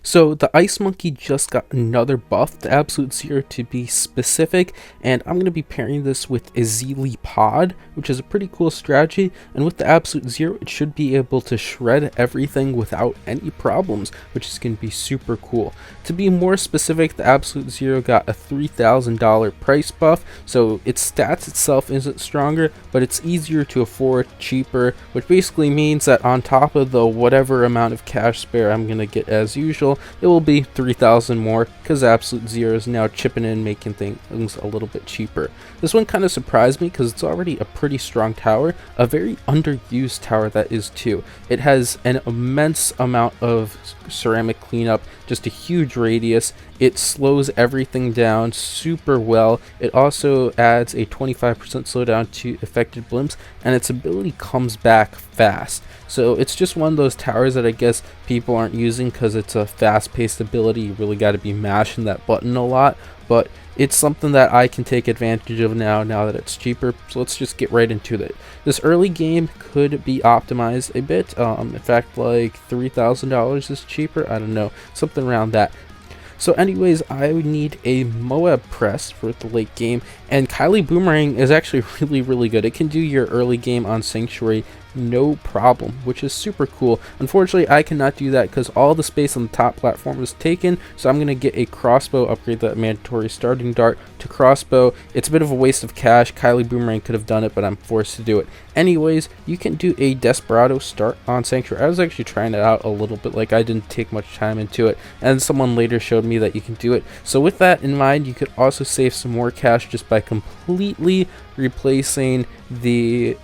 So the Ice Monkey just got another buff, the Absolute Zero to be specific, and I'm going to be pairing this with a Zeely Pod, which is a pretty cool strategy, and with the Absolute Zero it should be able to shred everything without any problems, which is going to be super cool. To be more specific, the Absolute Zero got a $3,000 price buff, so its stats itself isn't stronger, but it's easier to afford, cheaper, which basically means that on top of the whatever amount of cash spare I'm going to get as usual, it will be 3,000 more because Absolute Zero is now chipping in, making things a little bit cheaper. This one kind of surprised me because it's already a pretty strong tower, a very underused tower that is too. It has an immense amount of ceramic cleanup, just a huge radius. It slows everything down super well. It also adds a 25% slowdown to affected blimps, and its ability comes back fast. So it's just one of those towers that I guess people aren't using because it's a fast-paced ability. You really got to be mashing that button a lot, but it's something that I can take advantage of now that it's cheaper. So let's just get right into it. This early game could be optimized a bit. In fact, like $3,000 is cheaper. I don't know, something around that. So anyways, I would need a Moab press for the late game, and Kylie Boomerang is actually really good. It can do your early game on Sanctuary no problem, which is super cool. Unfortunately, I cannot do that because all the space on the top platform is taken, so I'm going to get a crossbow, upgrade that mandatory starting dart to crossbow. It's a bit of a waste of cash. Kylie Boomerang could have done it, but I'm forced to do it. Anyways, you can do a Desperado start on Sanctuary. I was actually trying it out a little bit, like I didn't take much time into it, and someone later showed me that you can do it. So with that in mind, you could also save some more cash just by completely replacing the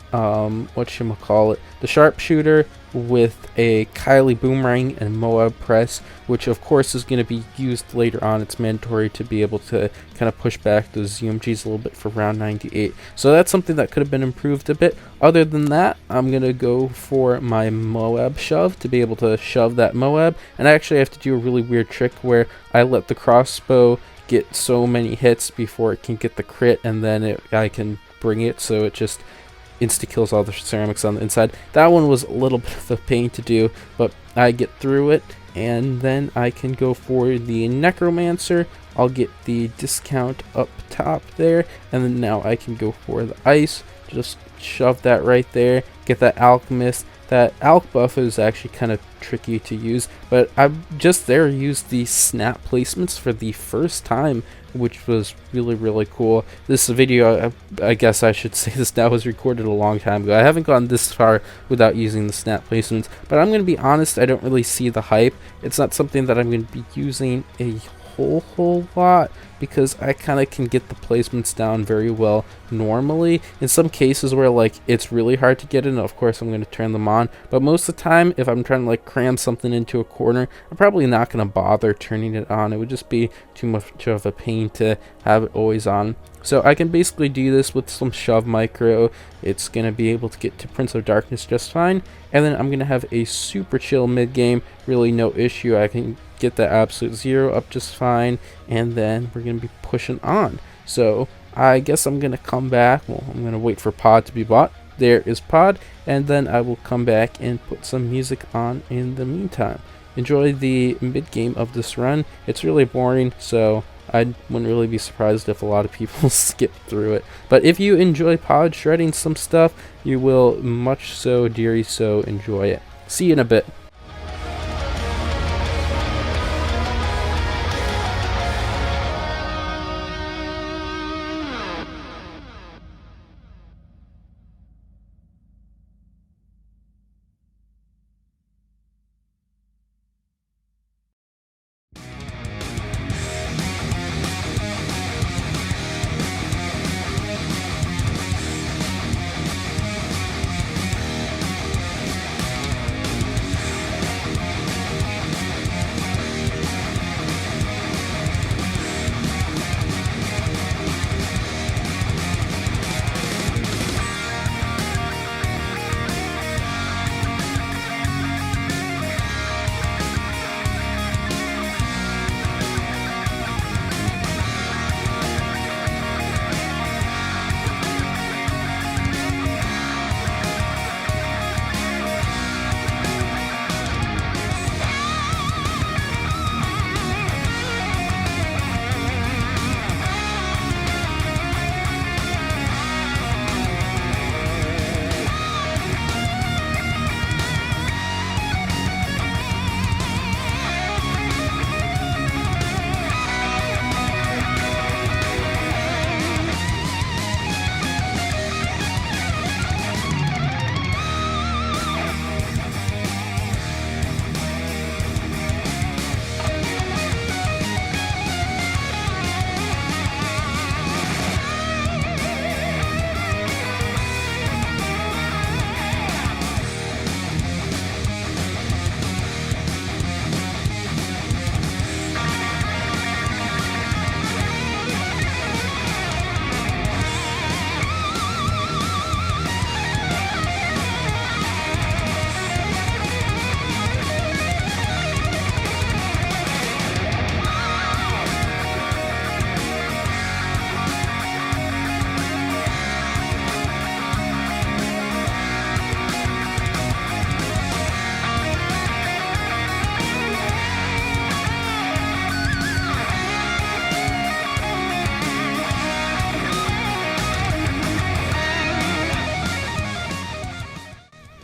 the sharpshooter with a Kylie Boomerang and Moab press, which of course is going to be used later on. It's mandatory to be able to kind of push back those UMGs a little bit for round 98. So that's something that could have been improved a bit. Other than that, I'm going to go for my Moab shove to be able to shove that Moab, and I actually have to do a really weird trick where I let the crossbow get so many hits before it can get the crit, and then I can bring it so it just insta-kills all the ceramics on the inside. That one was a little bit of a pain to do, but I get through it, and then I can go for the Necromancer. I'll get the discount up top there, and then now I can go for the ice. Just shove that right there, get that Alchemist. That Alch buff is actually kind of tricky to use, but I just used the snap placements for the first time, which was really cool. This video, I guess I should say this now, was recorded a long time ago. I haven't gone this far without using the snap placements, but I'm going to be honest, I don't really see the hype. It's not something that I'm going to be using a whole lot because I kind of can get the placements down very well normally. In some cases where like it's really hard to get in, of course I'm going to turn them on, but most of the time if I'm trying to like cram something into a corner, I'm probably not going to bother turning it on. It would just be too much of a pain to have it always on. So I can basically do this with some shove micro. It's going to be able to get to Prince of Darkness just fine, and then I'm going to have a super chill mid game, really no issue. I can get the Absolute Zero up just fine, and then we're going to be pushing on. So I guess I'm going to come back. Well, I'm going to wait for Pod to be bought. There is Pod, and then I will come back and put some music on in the meantime. Enjoy the mid game of this run. It's really boring, so I wouldn't really be surprised if a lot of people skip through it. But if you enjoy Pod shredding some stuff, you will much so, dearie so, enjoy it. See you in a bit.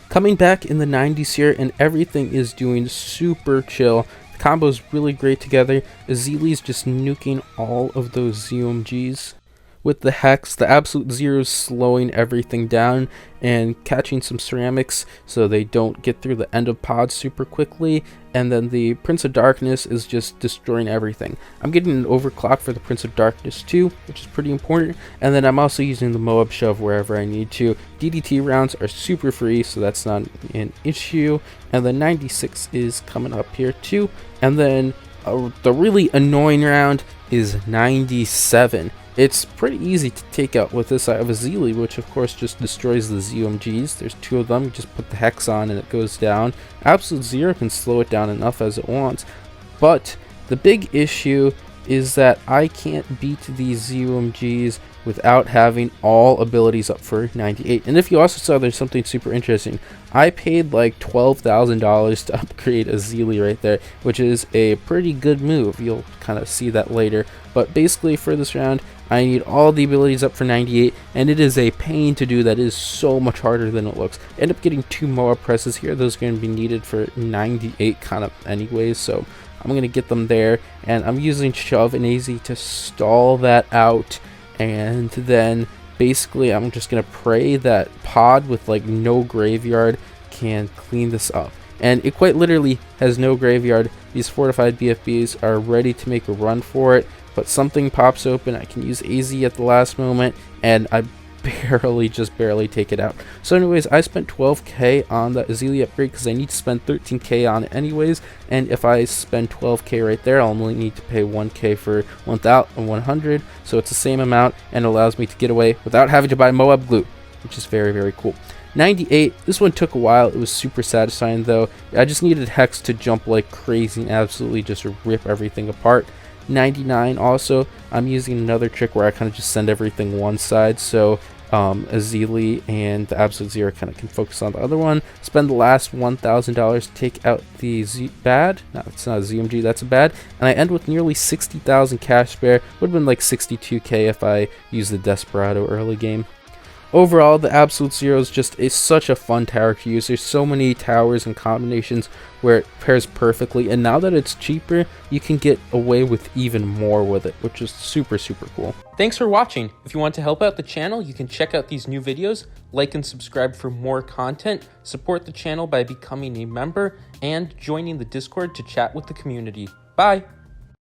Coming back in the 90s here, and everything is doing super chill. The combo is really great together. Azili's just nuking all of those ZOMGs. With the Hex, the Absolute Zero is slowing everything down and catching some ceramics so they don't get through the end of pods super quickly. And then the Prince of Darkness is just destroying everything. I'm getting an overclock for the Prince of Darkness too, which is pretty important. And then I'm also using the Moab Shove wherever I need to. DDT rounds are super free, so that's not an issue. And the 96 is coming up here too. And then the really annoying round is 97. It's pretty easy to take out with this. I have a Azili, which of course just destroys the ZOMGs. There's two of them. You just put the Hex on and it goes down. Absolute Zero can slow it down enough as it wants. But the big issue is that I can't beat these ZOMGs without having all abilities up for 98. And if you also saw, there's something super interesting. I paid like $12,000 to upgrade a Azili right there, which is a pretty good move. You'll kind of see that later. But basically for this round, I need all the abilities up for 98, and it is a pain to do. That is so much harder than it looks. End up getting 2 Moab presses here. Those are going to be needed for 98 kind of anyways, so I'm going to get them there. And I'm using Shove and AZ to stall that out, and then basically I'm just going to pray that Pod with like no graveyard can clean this up. And it quite literally has no graveyard. These fortified BFBs are ready to make a run for it, but something pops open. I can use AZ at the last moment, and I barely take it out. So anyways, I spent 12k on the Azili upgrade because I need to spend 13k on it anyways, and if I spend 12k right there, I'll only need to pay 1k for 100, so it's the same amount, and allows me to get away without having to buy Moab glue, which is very cool. 98, this one took a while. It was super satisfying though. I just needed Hex to jump like crazy and absolutely just rip everything apart. 99 also, I'm using another trick where I kind of just send everything one side, so Azili and the Absolute Zero kind of can focus on the other one. Spend the last $1,000 to take out the bad. No, it's not a ZMG, that's a bad. And I end with nearly 60,000 cash spare. Would have been like 62k if I used the Desperado early game. Overall, the Absolute Zero is just such a fun tower to use. There's so many towers and combinations where it pairs perfectly, and now that it's cheaper, you can get away with even more with it, which is super cool. Thanks for watching. If you want to help out the channel, you can check out these new videos, like and subscribe for more content, support the channel by becoming a member, and joining the Discord to chat with the community. Bye!